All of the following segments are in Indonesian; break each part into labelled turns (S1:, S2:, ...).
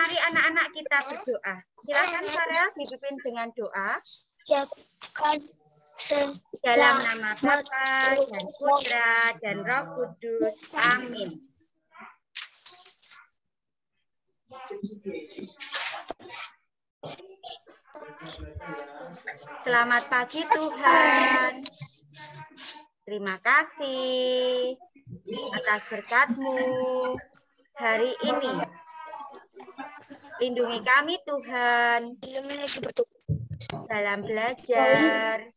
S1: mari anak-anak kita berdoa. Silakan Farel dipimpin dengan doa. Dalam nama Bapa dan Putra dan Roh Kudus. Amin. Selamat pagi Tuhan. Terima kasih atas berkat-Mu hari ini. Lindungi kami Tuhan dalam belajar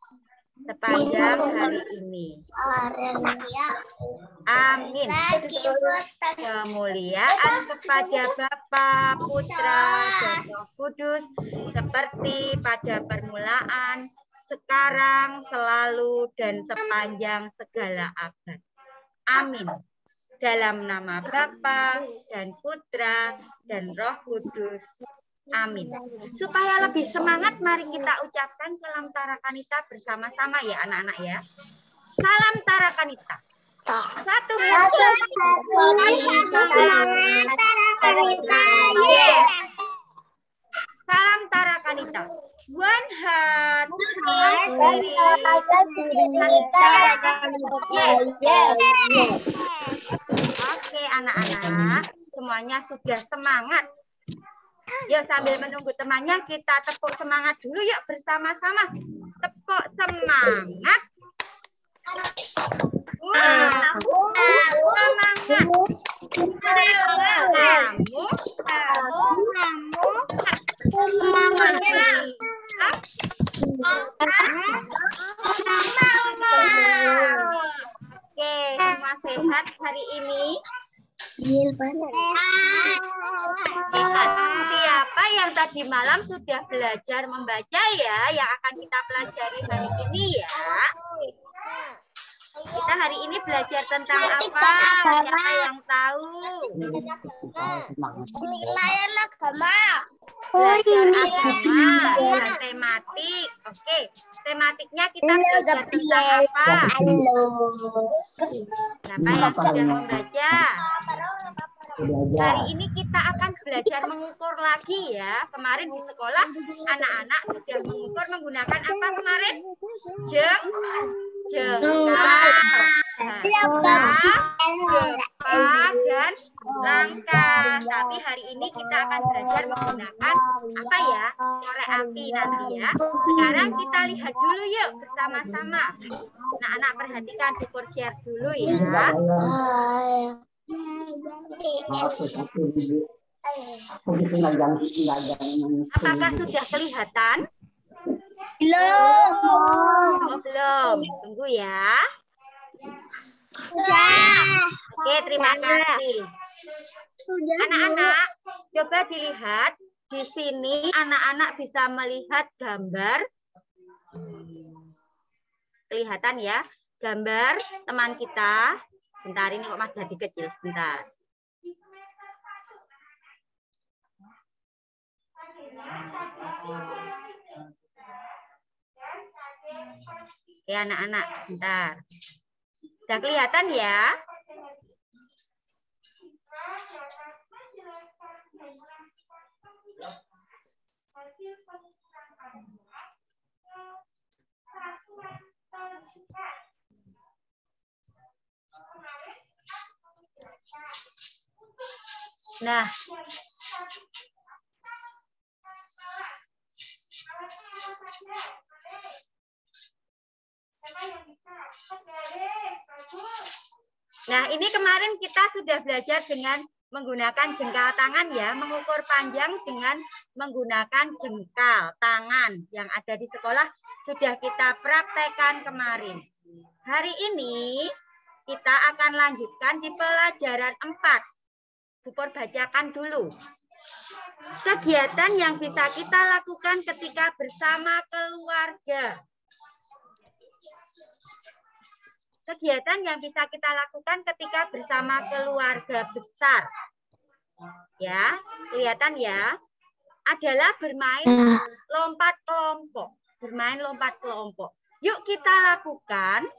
S1: sepanjang hari ini. Amin. Kemuliaan kepada Bapa, Putra, dan Roh Kudus seperti pada permulaan, sekarang, selalu, dan sepanjang segala abad. Amin. Dalam nama Bapa dan Putra dan Roh Kudus. Amin. Supaya lebih semangat, mari kita ucapkan salam Tarakanita bersama-sama ya anak-anak ya. Salam Tarakanita. Satu hati. Yes. Salam Tarakanita. One heart. Yes. Oke anak-anak, semuanya sudah semangat. Ya sambil menunggu temannya kita tepuk semangat dulu yuk bersama-sama. Tepuk semangat. Oke, semua sehat hari ini? Siapa yang tadi malam sudah belajar membaca ya, yang akan kita pelajari hari ini ya? Kita hari ini belajar tentang apa? Siapa yang tahu?
S2: Penilaian agama.
S1: Belajar agama dan tematik. Oke, tematiknya kita belajar tentang apa? Siapa yang sudah membaca? Hari ini kita akan belajar mengukur lagi ya. Kemarin di sekolah anak-anak sudah mengukur menggunakan apa kemarin? Dan langkah. Tapi hari ini kita akan belajar menggunakan apa ya? Korek api nanti ya. Sekarang kita lihat dulu yuk bersama-sama. Anak-anak perhatikan di share dulu ya. Apakah sudah kelihatan?
S2: Belum.
S1: Oh, belum. Tunggu ya. Oke, terima kasih. Anak-anak, coba dilihat. Di sini anak-anak bisa melihat gambar. Kelihatan ya? Gambar teman kita. Bentar, ini kok masih jadi kecil. Sebentar. Oke, anak-anak. Bentar. Sudah kelihatan ya? Nah, ini kemarin kita sudah belajar dengan menggunakan jengkal tangan ya, mengukur panjang dengan menggunakan jengkal tangan yang ada di sekolah sudah kita praktekkan kemarin. Hari ini kita akan lanjutkan di pelajaran 4. Bupor bacakan dulu. Kegiatan yang bisa kita lakukan ketika bersama keluarga. Kegiatan yang bisa kita lakukan ketika bersama keluarga besar. Ya, kelihatan ya. Adalah bermain lompat kelompok. Bermain lompat kelompok. Yuk kita lakukan.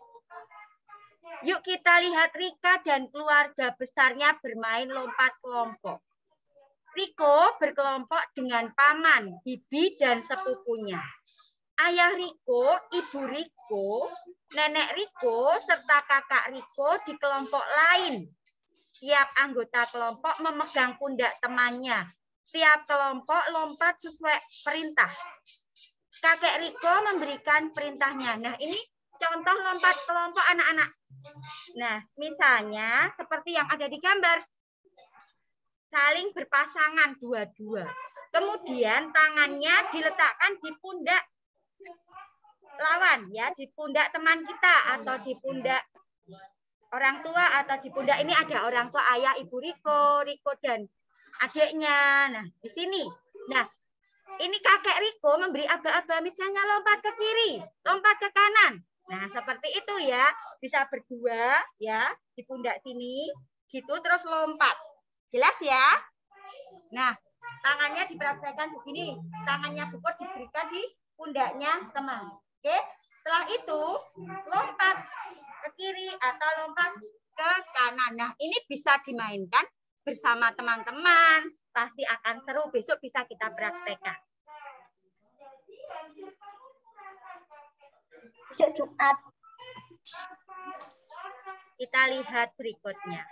S1: Yuk kita lihat Rika dan keluarga besarnya bermain lompat kelompok. Riko berkelompok dengan paman, bibi, dan sepupunya. Ayah Riko, ibu Riko, nenek Riko, serta kakak Riko di kelompok lain. Tiap anggota kelompok memegang pundak temannya. Tiap kelompok lompat sesuai perintah. Kakek Riko memberikan perintahnya. Nah, ini contoh lompat kelompok anak-anak. Nah, misalnya seperti yang ada di gambar. Saling berpasangan dua-dua. Kemudian tangannya diletakkan di pundak lawan, ya, di pundak teman kita atau di pundak orang tua atau di pundak ini ada orang tua, ayah, ibu Riko, Riko dan adiknya. Nah, di sini. Nah, ini kakek Riko memberi aba-aba, misalnya lompat ke kiri, lompat ke kanan. Nah, seperti itu ya. Bisa berdua ya, di pundak sini, gitu terus lompat. Jelas ya? Nah, tangannya dipraktekkan begini. Tangannya Buko diberikan di pundaknya teman. Oke? Setelah itu, lompat ke kiri atau lompat ke kanan. Nah, ini bisa dimainkan bersama teman-teman. Pasti akan seru. Besok bisa kita praktekkan.
S2: Besok Jumat.
S1: Kita lihat berikutnya.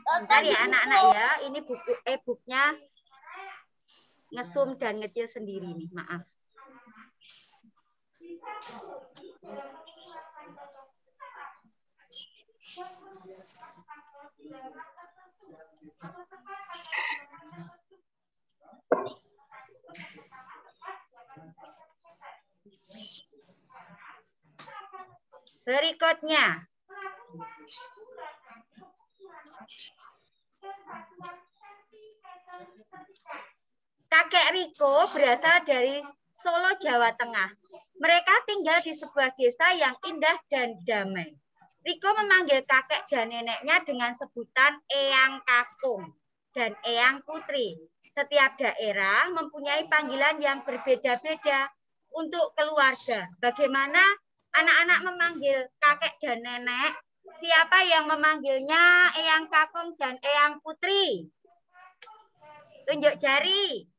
S1: Bentar ya anak-anak ya, ini buku e-booknya ngesum dan ngecil sendiri nih, maaf. Berikutnya. Kakek Riko berasal dari Solo, Jawa Tengah. Mereka tinggal di sebuah desa yang indah dan damai. Riko memanggil kakek dan neneknya dengan sebutan Eyang Kakung dan Eyang Putri. Setiap daerah mempunyai panggilan yang berbeda-beda untuk keluarga. Bagaimana anak-anak memanggil kakek dan nenek? Siapa yang memanggilnya Eyang Kakung dan Eyang Putri? Tunjuk jari.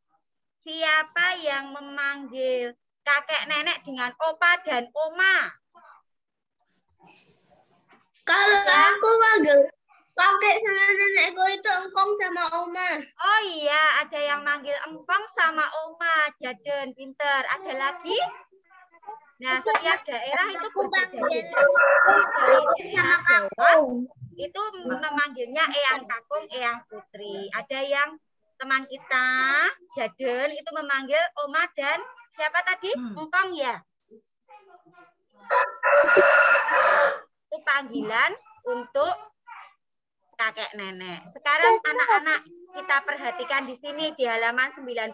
S1: Siapa yang memanggil kakek nenek dengan opa dan oma?
S2: Kalau aku manggil kakek sama nenekku itu engkong sama oma.
S1: Oh iya, ada yang manggil engkong sama oma. Jaden, pinter. Ada lagi? Nah, setiap daerah itu berbeda-beda. Dari daerah Jawa itu memanggilnya Eyang Kakung, Eyang Putri. Ada yang teman kita, Jaden, itu memanggil oma dan siapa tadi? Engkong ya? Itu panggilan untuk kakek nenek. Sekarang anak-anak kita perhatikan di sini di halaman 93.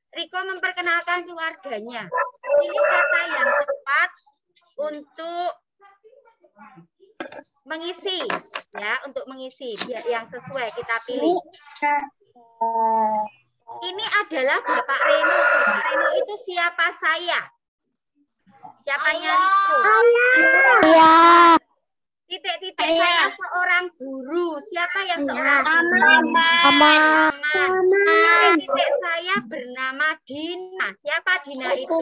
S1: Riko memperkenalkan keluarganya. Pilih kata yang tepat untuk mengisi, ya, untuk mengisi yang sesuai kita pilih. Ini adalah Bapak Reno. Bapak Reno itu siapa saya? Siapanya Riko?
S2: Iya.
S1: Titik-titik saya seorang guru. Siapa yang seorang guru?
S2: Mama.
S1: Titik-titik saya bernama Dina. Siapa Dina itu?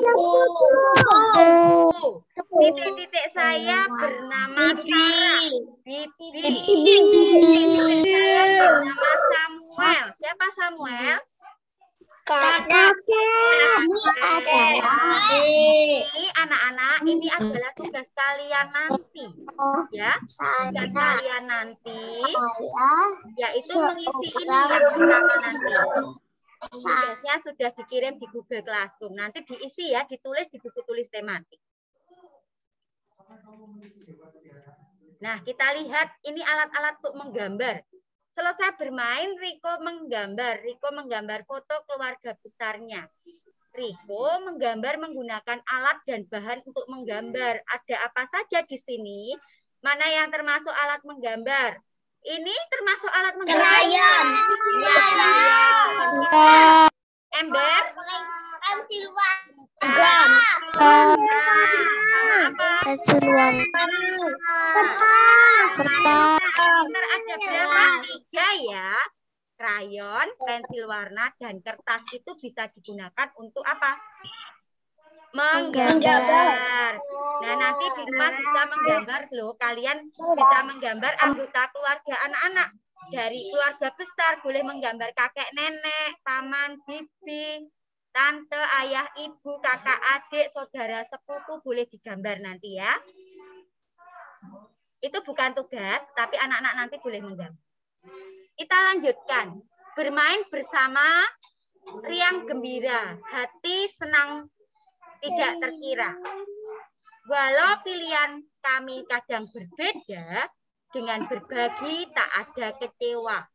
S1: Titik-titik saya bernama Sarah. Bibi. Titik-titik saya bernama Samuel. Siapa Samuel?
S2: Kakek.
S1: Ini anak-anak, ini adalah tugas kalian nanti, ya. Tugas kalian nanti, yaitu mengisi ini yang pertama nanti. Tugasnya sudah dikirim di Google Classroom. Nanti diisi ya, ditulis di buku tulis tematik. Nah, kita lihat ini alat-alat untuk menggambar. Selesai bermain, Riko menggambar foto keluarga besarnya. Riko menggambar menggunakan alat dan bahan untuk menggambar. Ada apa saja di sini? Mana yang termasuk alat menggambar? Ini termasuk alat menggambar.
S2: Krayon.
S1: Iya, krayon. Ember?
S2: Pensil warna.
S1: Apa?
S3: Pensil warna. Kertas.
S1: Pinter ada berapa? 3 ya. Krayon, pensil warna, dan kertas itu bisa digunakan untuk apa? Menggambar. Nah, nanti di rumah bisa menggambar loh. Kalian bisa menggambar anggota keluarga anak-anak. Dari keluarga besar boleh menggambar kakek nenek, paman, bibi, tante, ayah, ibu, kakak, adik, saudara, sepupu boleh digambar nanti ya. Itu bukan tugas, tapi anak-anak nanti boleh menggambar. Kita lanjutkan. Bermain bersama riang gembira, hati senang tidak terkira. Walau pilihan kami kadang berbeda, dengan berbagi tak ada kecewa.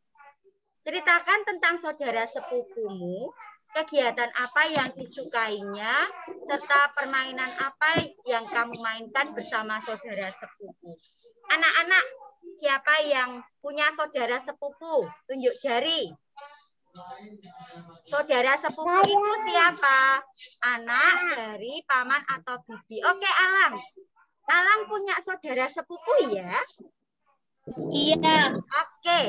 S1: Ceritakan tentang saudara sepupumu, kegiatan apa yang disukainya, serta permainan apa yang kamu mainkan bersama saudara sepupu. Anak-anak, siapa yang punya saudara sepupu? Tunjuk jari. Saudara sepupu itu siapa? Anak dari paman atau bibi. Oke, Alang. Alang punya saudara sepupu ya?
S2: Iya.
S1: Oke.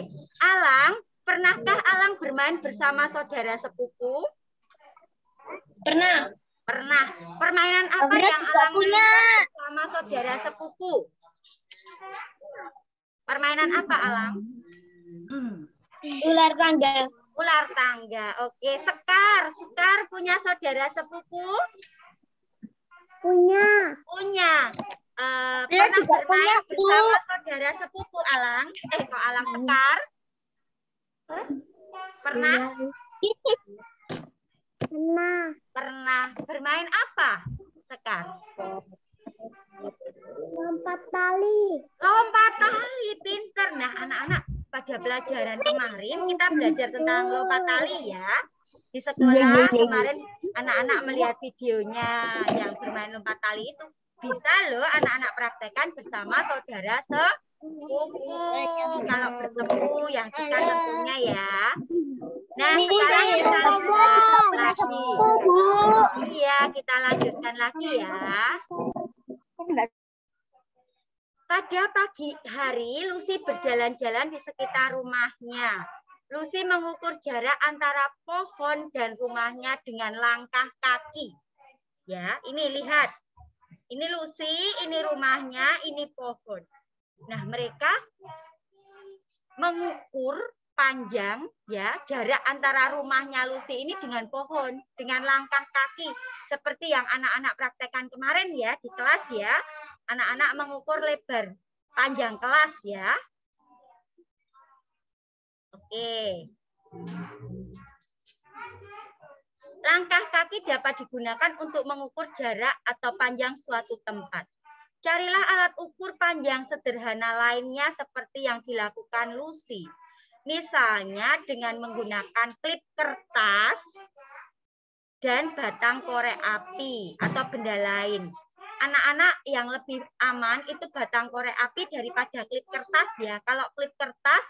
S1: Alang, pernahkah Alang bermain bersama saudara sepupu?
S2: Pernah.
S1: Pernah. Permainan apa yang Alang punya bersama saudara sepupu? Permainan apa, Alang?
S2: Ular tangga.
S1: Ular tangga. Oke, Sekar punya saudara sepupu?
S2: Punya.
S1: Punya. Pernah bermain bersama saudara sepupu, Alang? Kok Alang Sekar? Pernah? Pernah. Bermain apa, Sekar?
S2: Lompat tali.
S1: Lompat tali, pinter. Nah, anak-anak, pada pelajaran kemarin kita belajar tentang lompat tali ya. Di sekolah kemarin anak-anak melihat videonya yang bermain lompat tali itu. Bisa loh anak-anak praktekkan bersama saudara sepupu. Kalau bertemu yang dekat tentunya ya. Nah, sekarang kita lihat lagi. Iya, kita lanjutkan lagi ya. Pada pagi hari, Lucy berjalan-jalan di sekitar rumahnya. Lucy mengukur jarak antara pohon dan rumahnya dengan langkah kaki. Ya, ini lihat. Ini Lucy, ini rumahnya, ini pohon. Nah, mereka mengukur panjang ya jarak antara rumahnya Lucy ini dengan pohon, dengan langkah kaki. Seperti yang anak-anak praktekkan kemarin ya di kelas ya. Anak-anak mengukur lebar panjang kelas ya. Oke. Langkah kaki dapat digunakan untuk mengukur jarak atau panjang suatu tempat. Carilah alat ukur panjang sederhana lainnya seperti yang dilakukan Lucy. Misalnya dengan menggunakan klip kertas dan batang korek api atau benda lain. Anak-anak yang lebih aman itu batang korek api daripada klip kertas ya. Kalau klip kertas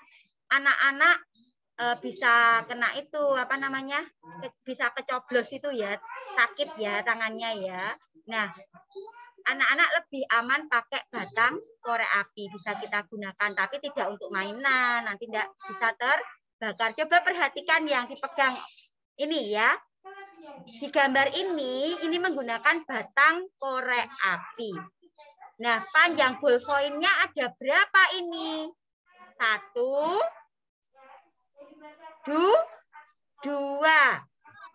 S1: anak-anak bisa kena itu apa namanya? Bisa kecoblos itu ya, sakit ya tangannya ya. Nah, anak-anak lebih aman pakai batang korek api bisa kita gunakan, tapi tidak untuk mainan, nanti tidak bisa terbakar. Coba perhatikan yang dipegang ini ya. Di gambar ini menggunakan batang korek api. Nah, panjang ballpoint-nya ada berapa ini? 1, 2.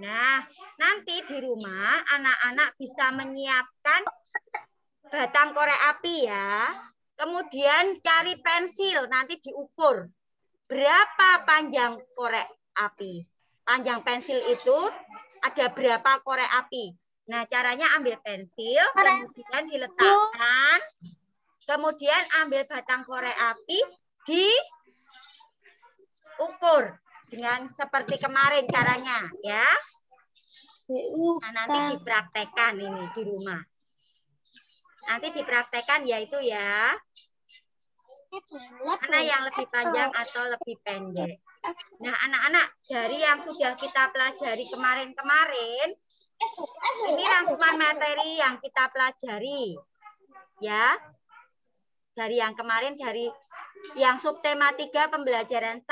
S1: Nah, nanti di rumah anak-anak bisa menyiapkan batang korek api ya. Kemudian cari pensil, nanti diukur. Berapa panjang korek api? Panjang pensil itu ada berapa korek api? Nah, caranya ambil pensil, kemudian diletakkan. Kemudian ambil batang korek api, diukur. Dengan seperti kemarin caranya ya. Nah, nanti dipraktekkan ini di rumah. Nanti dipraktekkan ya itu ya. Mana yang lebih panjang atau lebih pendek? Nah, anak-anak, dari yang sudah kita pelajari kemarin-kemarin, ini rangkuman materi yang kita pelajari. Ya. Dari yang kemarin, dari yang subtema 3 pembelajaran 1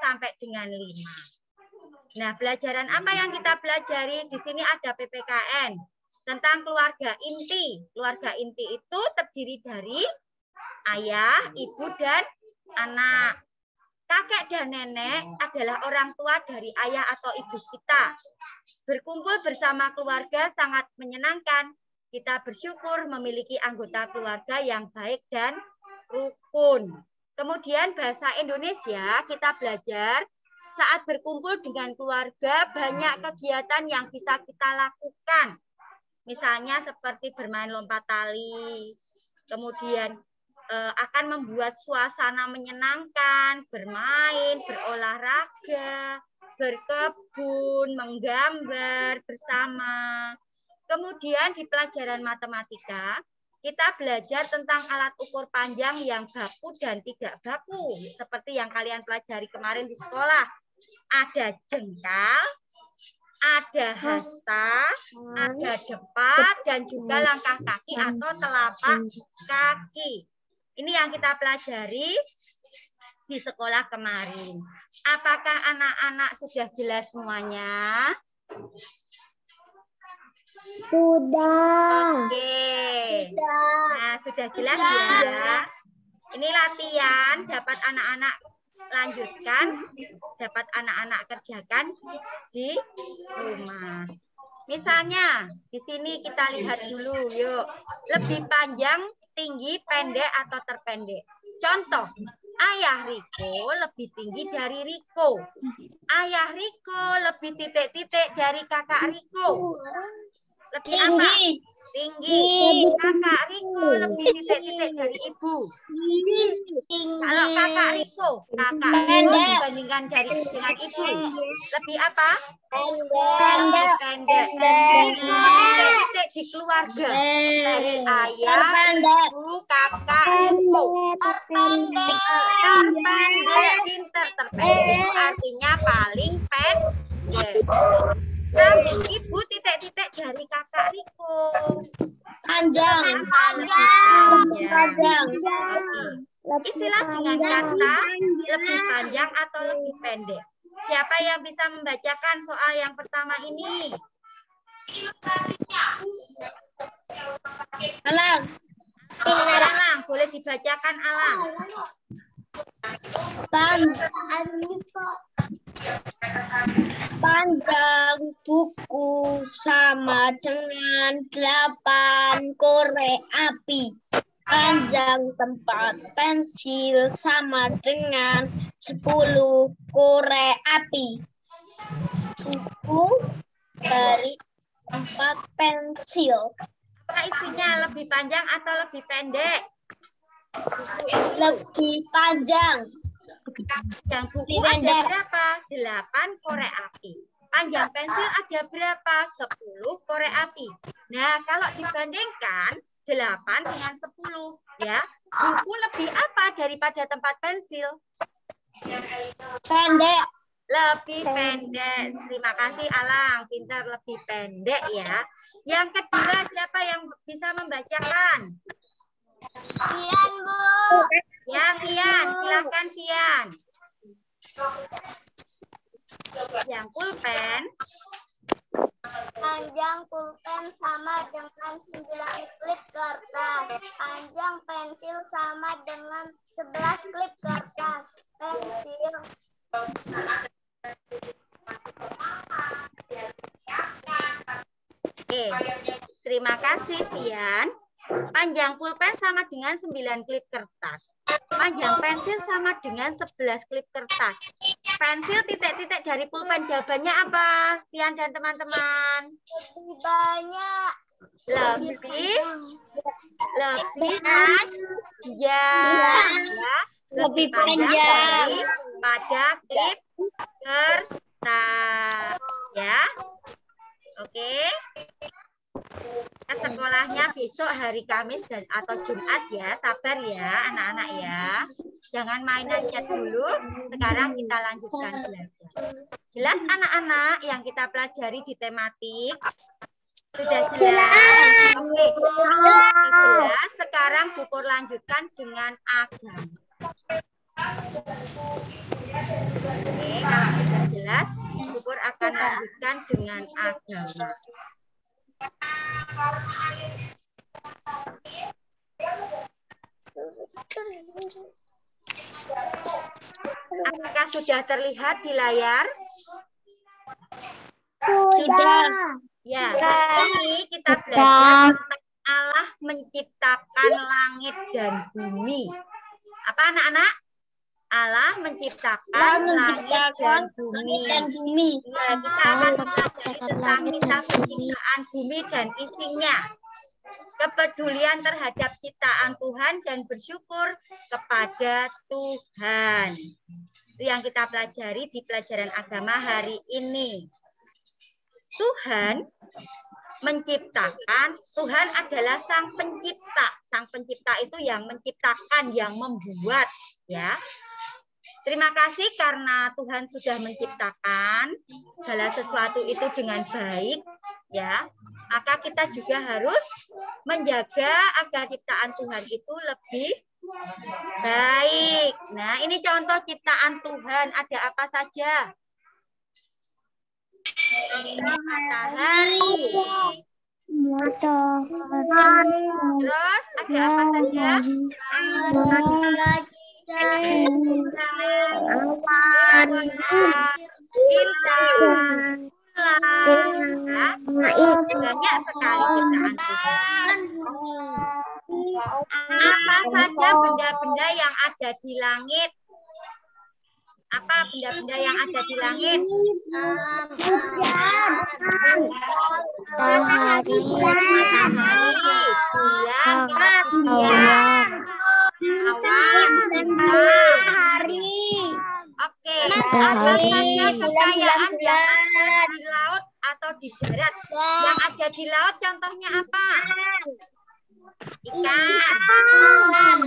S1: sampai dengan 5. Nah, pelajaran apa yang kita pelajari? Di sini ada PPKN tentang keluarga inti. Keluarga inti itu terdiri dari ayah, ibu, dan anak. Kakek dan nenek adalah orang tua dari ayah atau ibu kita. Berkumpul bersama keluarga sangat menyenangkan. Kita bersyukur memiliki anggota keluarga yang baik dan rukun. Kemudian bahasa Indonesia kita belajar saat berkumpul dengan keluarga banyak kegiatan yang bisa kita lakukan. Misalnya seperti bermain lompat tali, kemudian akan membuat suasana menyenangkan, bermain, berolahraga, berkebun, menggambar bersama. Kemudian di pelajaran matematika, kita belajar tentang alat ukur panjang yang baku dan tidak baku. Seperti yang kalian pelajari kemarin di sekolah. Ada jengkal, ada hasta, ada depat, dan juga langkah kaki atau telapak kaki. Ini yang kita pelajari di sekolah kemarin. Apakah anak-anak sudah jelas semuanya?
S2: Sudah.
S1: Oke.
S2: Sudah.
S1: Nah, sudah jelas ya. Ini latihan dapat anak-anak lanjutkan, dapat anak-anak kerjakan di rumah. Misalnya, di sini kita lihat dulu, yuk. Lebih panjang, tinggi, pendek, atau terpendek. Contoh, ayah Riko lebih tinggi dari Riko. Ayah Riko lebih titik-titik dari kakak Riko. Lebih apa? Tinggi. Kakak Riko lebih titik-titik dari ibu. Kalau kakak Riko dibandingkan dengan ibu, lebih apa? Pendek. Riko titik-titik di keluarga dari ayah, ibu, kakak Riko. Terpendek, pinter. Terpendek itu artinya paling pendek. Tapi ibu titik-titik dari kakak Riko.
S2: Panjang.
S1: Oke. Istilah dengan kata lebih panjang atau lebih pendek. Siapa yang bisa membacakan soal yang pertama ini?
S2: Alang.
S1: Alang, boleh dibacakan Alang.
S2: Panjang buku sama dengan 8 korek api. Panjang tempat pensil sama dengan 10 korek api. Buku dari 4 pensil.
S1: Apa isinya? Lebih panjang atau lebih pendek?
S2: Lebih panjang.
S1: Yang buku ada berapa? 8 korek api. Panjang pensil ada berapa? 10 korek api. Nah, kalau dibandingkan 8 dengan 10, ya, buku lebih apa daripada tempat pensil?
S2: Pendek.
S1: Lebih pendek. Terima kasih Alang, pintar, lebih pendek ya. Yang kedua, siapa yang bisa membacakan?
S2: Fian, Bu.
S1: Ya, Fian. Silakan, Fian. Yang pulpen.
S2: Panjang pulpen sama dengan 9 klip kertas. Panjang pensil sama dengan 11 klip kertas. Pensil.
S1: Oke, terima kasih Fian. Panjang pulpen sama dengan 9 klip kertas. Panjang pensil sama dengan 11 klip kertas. Pensil titik-titik dari pulpen. Jawabannya apa, Fian dan teman-teman?
S2: Lebih banyak.
S1: Lebih panjang. Ya. Lebih panjang daripada klip kertas. Ya. Oke. sekolahnya besok hari Kamis dan atau Jumat ya. Sabar ya anak-anak ya. Jangan mainan chat dulu. Sekarang kita lanjutkan belajar. Jelas anak-anak yang kita pelajari di tematik? Sudah jelas? Oke. Jelas. Sekarang Bu Pur lanjutkan dengan agama. Oke, kalau sudah jelas, Bu Pur akan lanjutkan dengan agama. Apakah sudah terlihat di layar?
S2: Sudah.
S1: Ya, hari ini kita belajar tentang Allah menciptakan langit dan bumi. Apa anak-anak? Allah menciptakan langit dan bumi. Ya, kita akan mempelajari tentang kisah penciptaan bumi dan isinya. Kepedulian terhadap ciptaan Tuhan dan bersyukur kepada Tuhan. Itu yang kita pelajari di pelajaran agama hari ini. Tuhan menciptakan, Tuhan adalah sang pencipta. Sang pencipta itu yang menciptakan, yang membuat, ya. Terima kasih karena Tuhan sudah menciptakan segala sesuatu itu dengan baik, ya. Maka kita juga harus menjaga agar ciptaan Tuhan itu lebih baik. Nah, ini contoh ciptaan Tuhan. Ada apa saja? Matahari. Terus ada apa saja? Banyak sekali ciptaan Tuhan. Apa saja benda-benda yang ada di langit? Apa benda-benda yang ada di langit? Matahari, bulan, awan, matahari. Oke, apa saja kekayaan yang ada di laut atau di darat? Yang ada di laut contohnya apa? Ikan.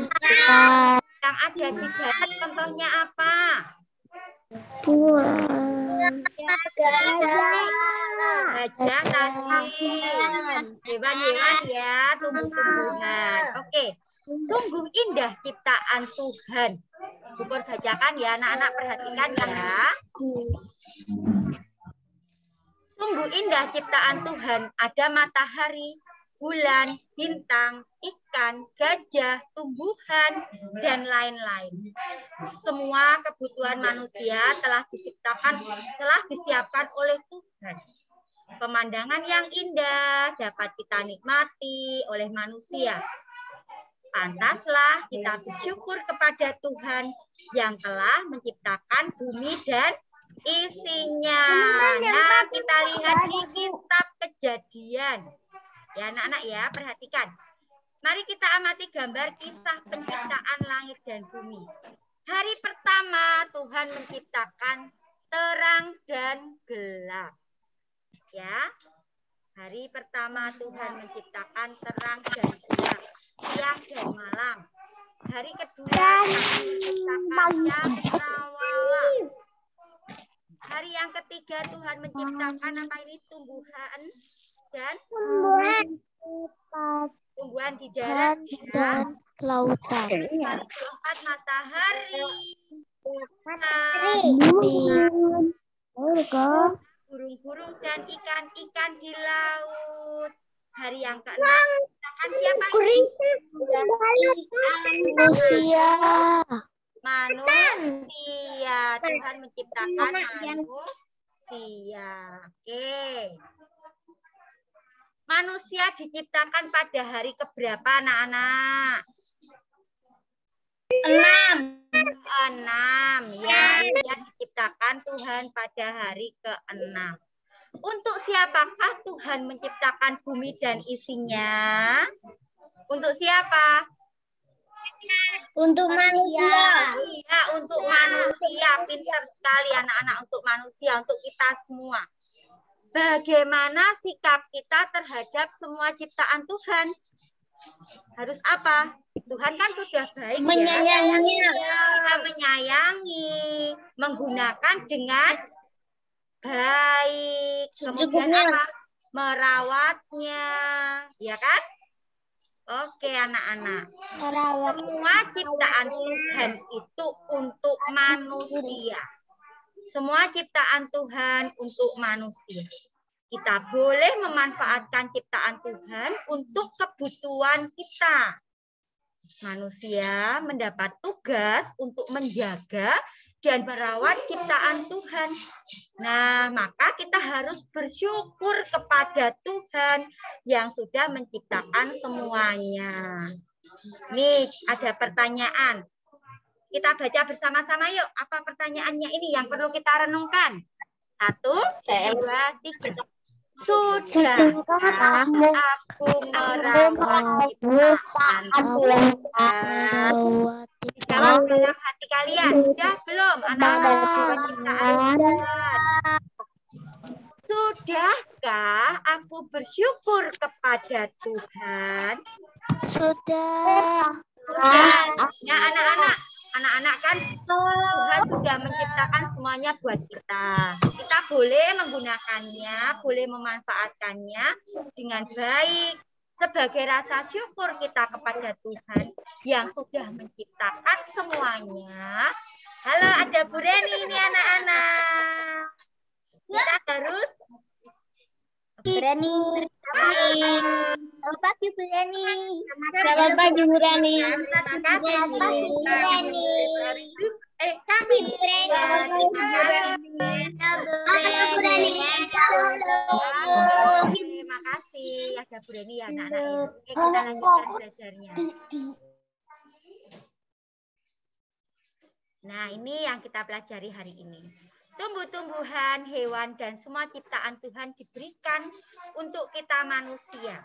S1: Yang ada di darat contohnya apa? Gajah tadi. Hewan-hewan ya, tumbuh-tumbuhan. Oke, sungguh indah ciptaan Tuhan. Bu Pur bacakan ya, anak-anak perhatikan ya. Sungguh indah ciptaan Tuhan, ada matahari, bulan, bintang, ikan, gajah, tumbuhan, dan lain-lain. Semua kebutuhan manusia telah disiapkan oleh Tuhan. Pemandangan yang indah dapat kita nikmati oleh manusia. Pantaslah kita bersyukur kepada Tuhan yang telah menciptakan bumi dan isinya. Nah, kita lihat di kitab Kejadian. Ya, anak-anak ya, perhatikan. Mari kita amati gambar kisah penciptaan langit dan bumi. Hari pertama Tuhan menciptakan terang dan gelap. Ya. Hari pertama Tuhan menciptakan terang dan gelap, siang dan malam. Hari kedua Tuhan menciptakan cakrawala. Hari yang ketiga Tuhan menciptakan apa ini? Tumbuhan dan tumbuhan di darat dan lautan. Hari keempat matahari, burung-burung dan ikan-ikan di laut. Hari yang keenam menciptakan siapa ini? Manusia. Tuhan menciptakan manusia. Oke. Manusia diciptakan pada hari keberapa, anak-anak? 6. Ya, manusia diciptakan Tuhan pada hari ke-6. Untuk siapakah Tuhan menciptakan bumi dan isinya? Untuk siapa?
S2: Untuk manusia.
S1: Iya, untuk manusia. Pintar sekali anak-anak, untuk manusia, untuk kita semua. Bagaimana sikap kita terhadap semua ciptaan Tuhan? Harus apa? Tuhan kan sudah baik
S2: Menyayangi.
S1: ya. Kita menyayangi, menggunakan dengan baik. Kemudian apa? Merawatnya, ya kan? Oke anak-anak. Semua ciptaan Tuhan itu untuk manusia. Semua ciptaan Tuhan untuk manusia. Kita boleh memanfaatkan ciptaan Tuhan untuk kebutuhan kita. Manusia mendapat tugas untuk menjaga dan merawat ciptaan Tuhan. Nah, maka kita harus bersyukur kepada Tuhan yang sudah menciptakan semuanya. Nih, ada pertanyaan. Kita baca bersama-sama yuk. Apa pertanyaannya ini yang perlu kita renungkan? 1, 2, 3. Sudahkah aku merawat ciptaan Tuhan? Dijawab dalam hati kalian. Sudah belum anak-anak merawat ciptaan Tuhan? Sudahkah aku bersyukur kepada Tuhan?
S2: Sudah.
S1: Ya anak-anak kan Tuhan sudah menciptakan semuanya buat kita. Kita boleh menggunakannya, boleh memanfaatkannya dengan baik sebagai rasa syukur kita kepada Tuhan yang sudah menciptakan semuanya. Halo, ada Bu Reni ini anak-anak. Kita harus
S2: Reni.
S1: Selamat
S2: pagi Bu Reni.
S1: Selamat pagi Bu Reni.
S2: Selamat pagi Bu Reni.
S1: Kami terima kasih. Terima kasih. Ada Bu Reni ya anak-anak ini. Oke, kita lanjutkan belajarnya. Nah, ini yang kita pelajari hari ini. Tumbuh-tumbuhan, hewan, dan semua ciptaan Tuhan diberikan untuk kita manusia.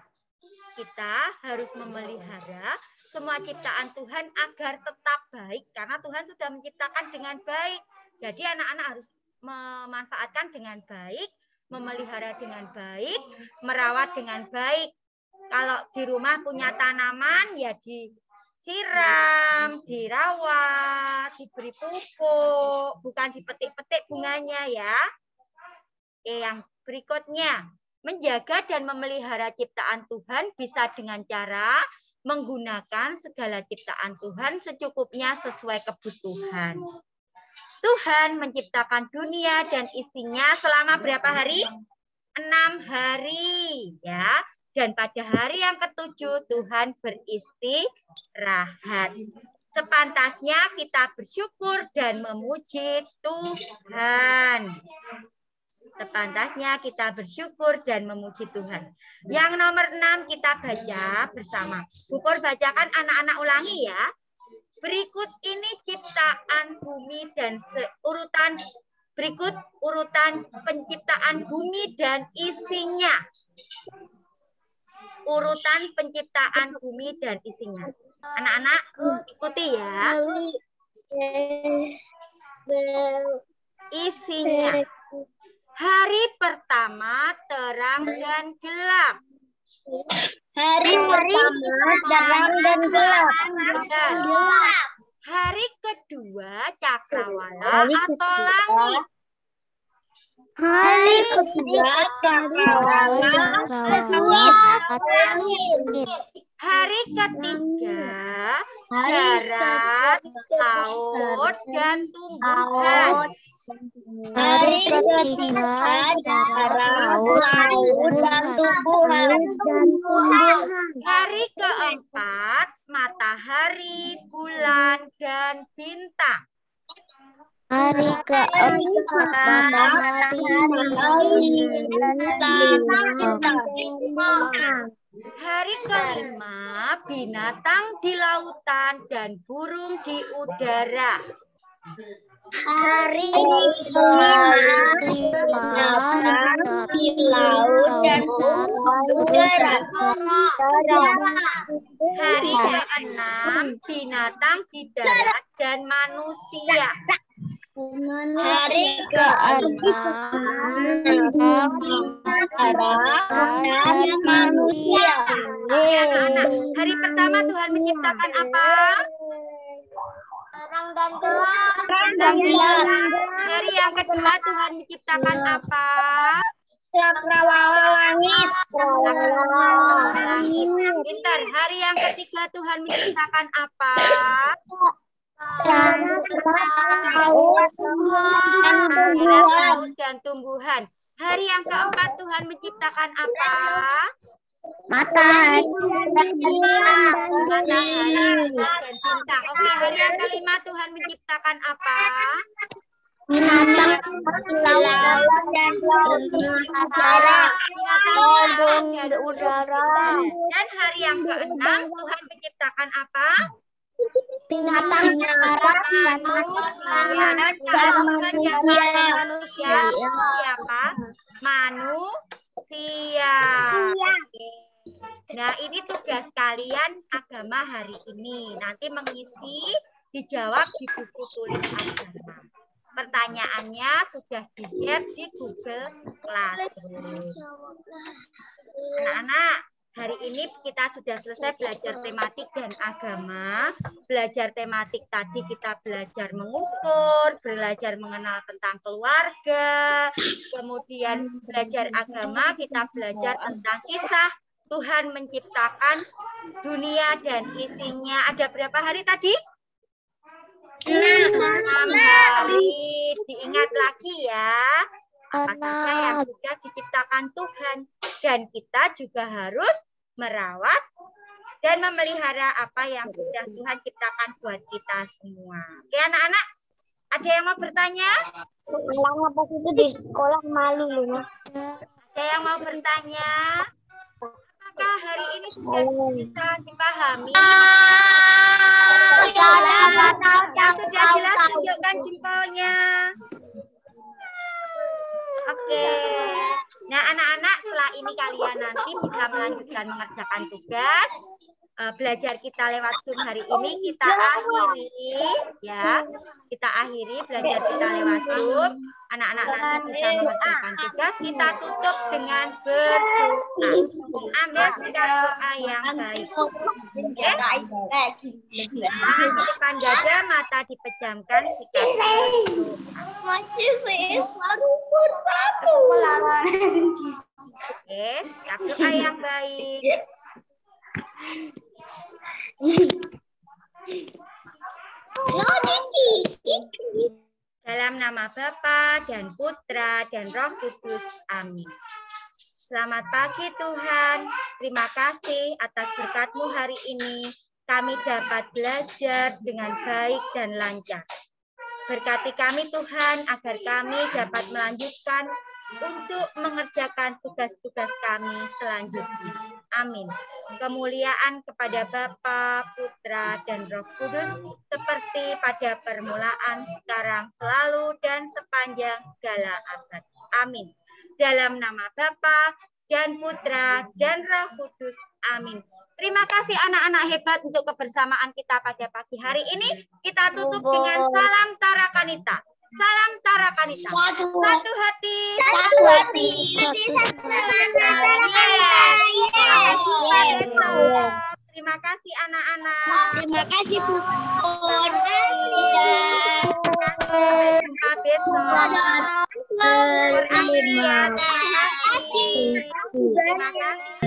S1: Kita harus memelihara semua ciptaan Tuhan agar tetap baik. Karena Tuhan sudah menciptakan dengan baik. Jadi anak-anak harus memanfaatkan dengan baik, memelihara dengan baik, merawat dengan baik. Kalau di rumah punya tanaman, ya disiram, dirawat, diberi pupuk, bukan dipetik-petik bunganya ya. Oke, yang berikutnya, menjaga dan memelihara ciptaan Tuhan bisa dengan cara menggunakan segala ciptaan Tuhan secukupnya sesuai kebutuhan. Tuhan menciptakan dunia dan isinya selama berapa hari? 6 hari ya. Dan pada hari yang ke-7 Tuhan beristirahat. Sepantasnya kita bersyukur dan memuji Tuhan. Sepantasnya kita bersyukur dan memuji Tuhan. Yang nomor 6 kita baca bersama. Bu Pur bacakan, anak-anak ulangi ya. Berikut ini ciptaan bumi dan urutan berikut urutan penciptaan bumi dan isinya. Urutan penciptaan bumi dan isinya. Anak-anak ikuti ya. Isinya. Hari pertama terang dan gelap.
S2: Hari pertama terang dan gelap.
S1: Hari kedua cakrawala atau langit.
S2: Hari kedua cakrawala atau langit.
S1: Hari ketiga darat, laut, dan tumbuhan.
S2: Hari ketiga darat, laut, dan tumbuhan.
S1: Hari keempat matahari, bulan, dan bintang.
S2: Hari keempat matahari, bintang.
S1: Hari kelima binatang di lautan dan burung di udara.
S2: Hari kelima binatang di laut dan udara.
S1: Hari keenam binatang di darat dan manusia.
S2: Hari ke-6 Hari manusia.
S1: Oke, anak-anak. Hari pertama Tuhan menciptakan apa?
S2: Terang dan gelap.
S1: Terang dan gelap. Hari yang kedua Tuhan menciptakan apa?
S2: Cakrawala langit.
S1: Langit. Pintar. Hari yang ketiga Tuhan menciptakan apa? Lihat laut dan tumbuhan. Hari yang keempat Tuhan menciptakan apa?
S2: Matahari
S1: Matahari, bulan, dan bintang. Oke, hari yang kelima Tuhan menciptakan apa?
S2: binatang laut dan udara.
S1: Binatang laut dan udara. Dan hari yang keenam Tuhan menciptakan apa?
S2: Binatang darat dan
S1: Manusia. Siapa? Manusia. Oke. Nah, ini tugas kalian agama hari ini. Nanti mengisi, dijawab di buku tulis agama. Pertanyaannya sudah di-share di Google Classroom. Anak-anak, hari ini kita sudah selesai belajar tematik dan agama. Belajar tematik tadi kita belajar mengukur, belajar mengenal tentang keluarga. Kemudian belajar agama, kita belajar tentang kisah Tuhan menciptakan dunia dan isinya. Ada berapa hari tadi? 6 hari. Diingat lagi ya. Apa saja yang sudah diciptakan Tuhan. Dan kita juga harus merawat dan memelihara apa yang sudah Tuhan ciptakan buat kita semua. Oke anak-anak, ada yang mau bertanya?
S2: Apa itu di sekolah malu loh.
S1: Ada yang mau bertanya? Apakah hari ini sudah bisa dipahami? Yang sudah jelas tunjukkan jempolnya. Oke. Nah, anak-anak, setelah ini kalian nanti bisa melanjutkan mengerjakan tugas. Belajar kita lewat Zoom hari ini kita akhiri ya. Kita akhiri belajar kita lewat Zoom. Anak-anak nanti bisa mengerjakan tugas. Kita tutup dengan berdoa. Ambil sikap doa yang baik. Oke? Tangan di depan dada, mata dipejamkan, sikap berdoa. Oke, sikap doa yang baik. Dalam nama Bapa dan Putra dan Roh Kudus. Amin. Selamat pagi Tuhan. Terima kasih atas berkat-Mu hari ini. Kami dapat belajar dengan baik dan lancar. Berkati kami Tuhan agar kami dapat melanjutkan untuk mengerjakan tugas-tugas kami selanjutnya. Amin. Kemuliaan kepada Bapa, Putra, dan Roh Kudus seperti pada permulaan, sekarang, selalu, dan sepanjang segala abad. Amin. Dalam nama Bapa dan Putra dan Roh Kudus. Amin. Terima kasih anak-anak hebat untuk kebersamaan kita pada pagi hari ini. Kita tutup dengan salam Tarakanita. Salam Tarakanita. Satu hati.
S2: Satu hati.
S1: Terima kasih anak-anak.
S2: Terima kasih Bu.
S1: Sampai jumpa besok. Berakhir ya. Terima kasih. Terima kasih.